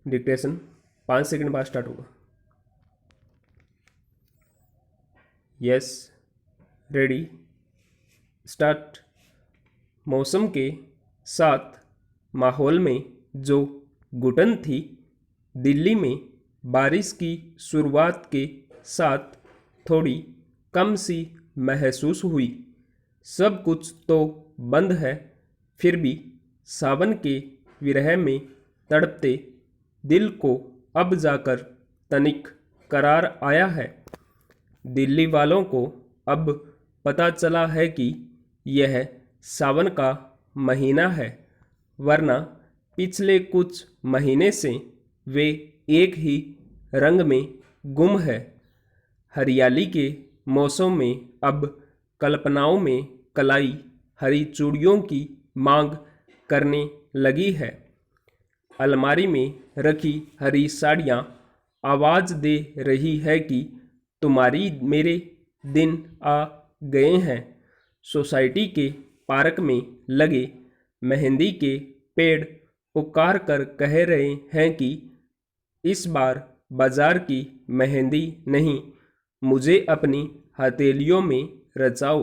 Dictation 5 second बाद start होगा। Yes, ready, start. मौसम के साथ माहौल में जो घुटन थी, दिल्ली में बारिश की शुरुआत के साथ थोड़ी कम सी महसूस हुई। सब कुछ तो बंद है, फिर भी सावन के विरह में तड़पते दिल को अब जाकर तनिक करार आया है। दिल्ली वालों को अब पता चला है कि यह सावन का महीना है, वरना पिछले कुछ महीने से वे एक ही रंग में गुम है। हरियाली के मौसम में अब कल्पनाओं में कलाई हरी चूड़ियों की मांग करने लगी है। अलमारी में रखी हरी साड़ियाँ आवाज़ दे रही है कि तुम्हारी मेरे दिन आ गए हैं। सोसाइटी के पार्क में लगे मेहंदी के पेड़ पुकार कर कह रहे हैं कि इस बार बाजार की मेहंदी नहीं, मुझे अपनी हथेलियों में रचाओ।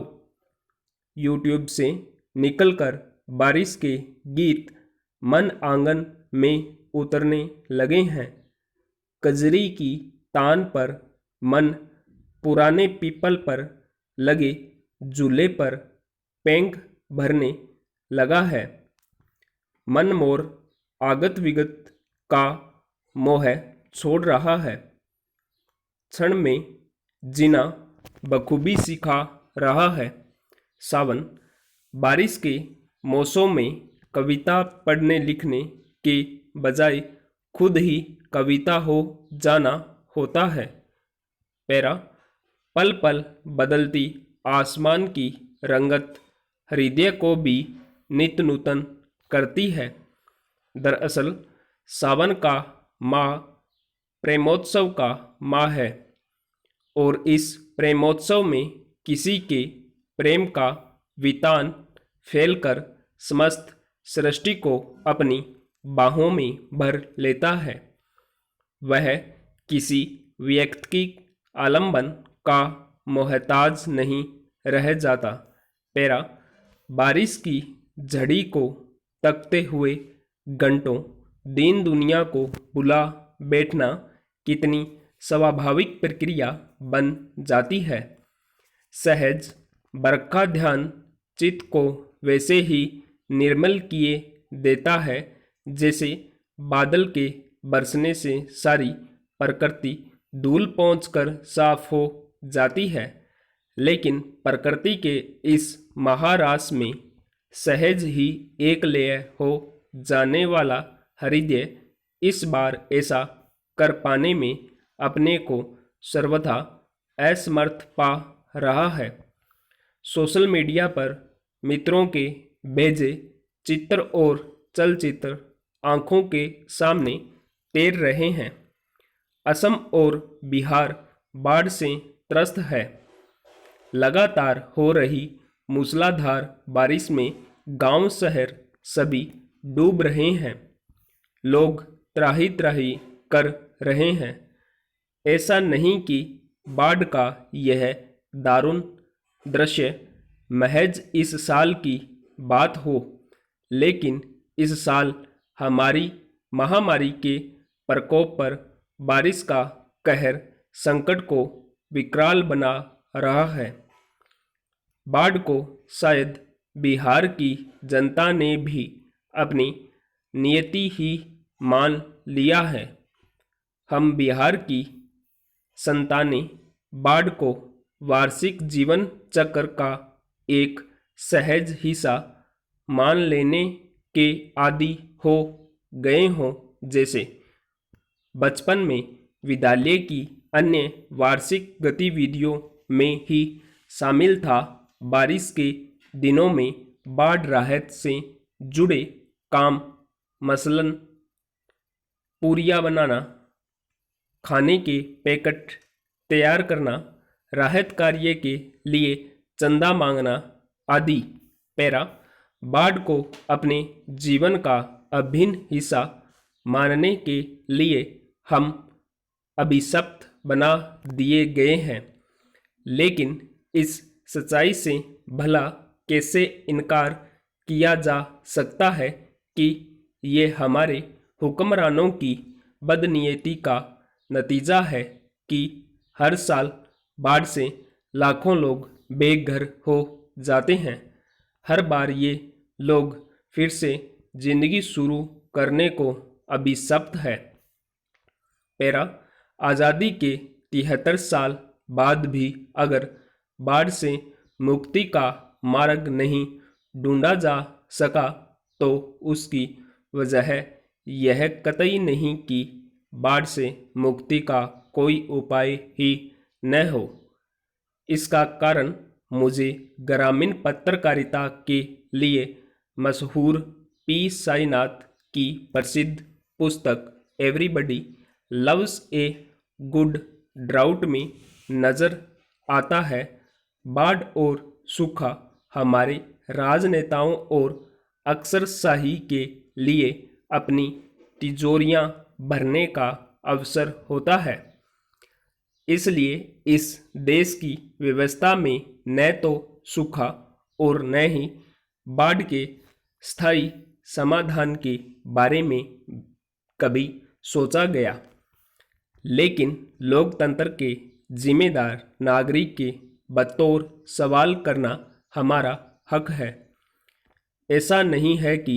यूट्यूब से निकलकर बारिश के गीत मन आंगन में उतरने लगे हैं। कजरी की तान पर मन पुराने पीपल पर लगे झूले पर पेंग भरने लगा है। मन मोर आगत विगत का मोह छोड़ रहा है। क्षण में जीना बखूबी सिखा रहा है। सावन बारिश के मौसम में कविता पढ़ने लिखने के बजाय खुद ही कविता हो जाना होता है। पैरा पल पल बदलती आसमान की रंगत हृदय को भी नित नूतन करती है। दरअसल सावन का माह प्रेमोत्सव का माह है, और इस प्रेमोत्सव में किसी के प्रेम का वितान फैलकर समस्त सृष्टि को अपनी बाहों में भर लेता है। वह किसी व्यक्ति की आलंबन का मोहताज नहीं रह जाता। पैरा बारिश की झड़ी को तकते हुए घंटों दीन दुनिया को भुला बैठना कितनी स्वाभाविक प्रक्रिया बन जाती है। सहज बरखा ध्यान चित्त को वैसे ही निर्मल किए देता है जैसे बादल के बरसने से सारी प्रकृति धूल पहुंचकर साफ हो जाती है। लेकिन प्रकृति के इस महारास में सहज ही एक लय हो जाने वाला हृदय इस बार ऐसा कर पाने में अपने को सर्वथा असमर्थ पा रहा है। सोशल मीडिया पर मित्रों के भेजे चित्र और चलचित्र आंखों के सामने तैर रहे हैं। असम और बिहार बाढ़ से त्रस्त है। लगातार हो रही मूसलाधार बारिश में गांव शहर सभी डूब रहे हैं। लोग त्राही त्राही कर रहे हैं। ऐसा नहीं कि बाढ़ का यह दारुण दृश्य महज इस साल की बात हो, लेकिन इस साल हमारी महामारी के प्रकोप पर बारिश का कहर संकट को विकराल बना रहा है। बाढ़ को शायद बिहार की जनता ने भी अपनी नियति ही मान लिया है। हम बिहार की संतानें बाढ़ को वार्षिक जीवन चक्र का एक सहज हिस्सा मान लेने के आदी हो गए हों। जैसे बचपन में विद्यालय की अन्य वार्षिक गतिविधियों में ही शामिल था। बारिश के दिनों में बाढ़ राहत से जुड़े काम, मसलन पूरियाँ बनाना, खाने के पैकेट तैयार करना, राहत कार्य के लिए चंदा मांगना आदि। पैरा बाढ़ को अपने जीवन का अभिन्न हिस्सा मानने के लिए हम अभिशप्त बना दिए गए हैं। लेकिन इस सच्चाई से भला कैसे इनकार किया जा सकता है कि ये हमारे हुक्मरानों की बदनीयती का नतीजा है कि हर साल बाढ़ से लाखों लोग बेघर हो जाते हैं। हर बार ये लोग फिर से जिंदगी शुरू करने को अभिशप्त है। पैरा आज़ादी के 73 साल बाद भी अगर बाढ़ से मुक्ति का मार्ग नहीं ढूंढा जा सका तो उसकी वजह यह कतई नहीं कि बाढ़ से मुक्ति का कोई उपाय ही न हो। इसका कारण मुझे ग्रामीण पत्रकारिता के लिए मशहूर पी साईनाथ की प्रसिद्ध पुस्तक everybody loves a good drought में नज़र आता है। बाढ़ और सूखा हमारे राजनेताओं और अक्सरशाही के लिए अपनी तिजोरियां भरने का अवसर होता है। इसलिए इस देश की व्यवस्था में न तो सूखा और न ही बाढ़ के स्थायी समाधान के बारे में कभी सोचा गया। लेकिन लोकतंत्र के जिम्मेदार नागरिक के बतौर सवाल करना हमारा हक है। ऐसा नहीं है कि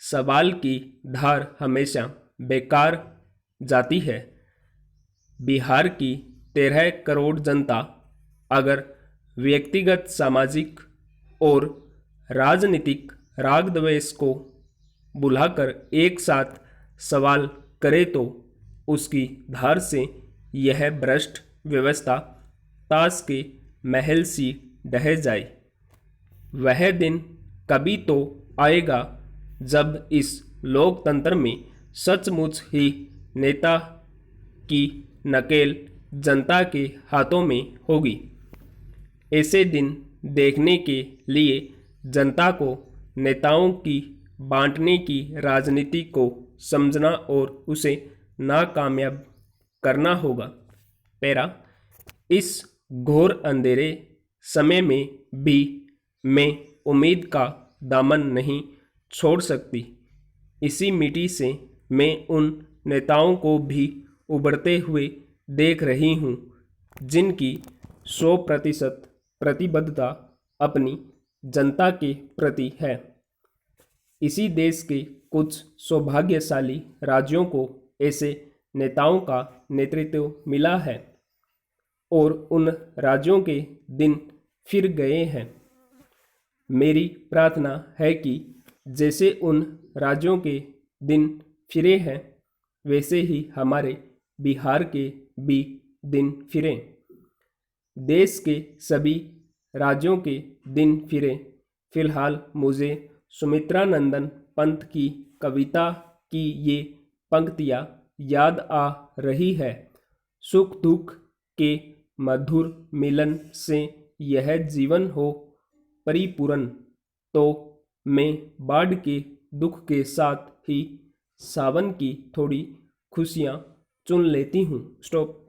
सवाल की धार हमेशा बेकार जाती है। बिहार की 13 करोड़ जनता अगर व्यक्तिगत, सामाजिक और राजनीतिक राग द्वेष को बुलाकर एक साथ सवाल करे तो उसकी धार से यह भ्रष्ट व्यवस्था ताश के महल सी ढह जाए। वह दिन कभी तो आएगा जब इस लोकतंत्र में सचमुच ही नेता की नकेल जनता के हाथों में होगी। ऐसे दिन देखने के लिए जनता को नेताओं की बांटने की राजनीति को समझना और उसे नाकामयाब करना होगा। पैरा इस घोर अंधेरे समय में भी मैं उम्मीद का दामन नहीं छोड़ सकती। इसी मिट्टी से मैं उन नेताओं को भी उभरते हुए देख रही हूँ जिनकी 100% प्रतिबद्धता अपनी जनता के प्रति है। इसी देश के कुछ सौभाग्यशाली राज्यों को ऐसे नेताओं का नेतृत्व मिला है और उन राज्यों के दिन फिर गए हैं। मेरी प्रार्थना है कि जैसे उन राज्यों के दिन फिरे हैं वैसे ही हमारे बिहार के भी दिन फिरें। देश के सभी राज्यों के दिन फिरें। फिलहाल मुझे सुमित्रा नंदन पंत की कविता की ये पंक्तियाँ याद आ रही है। सुख दुख के मधुर मिलन से यह जीवन हो परिपूर्ण, तो मैं बाढ़ के दुख के साथ ही सावन की थोड़ी खुशियाँ चुन लेती हूँ। स्टॉप।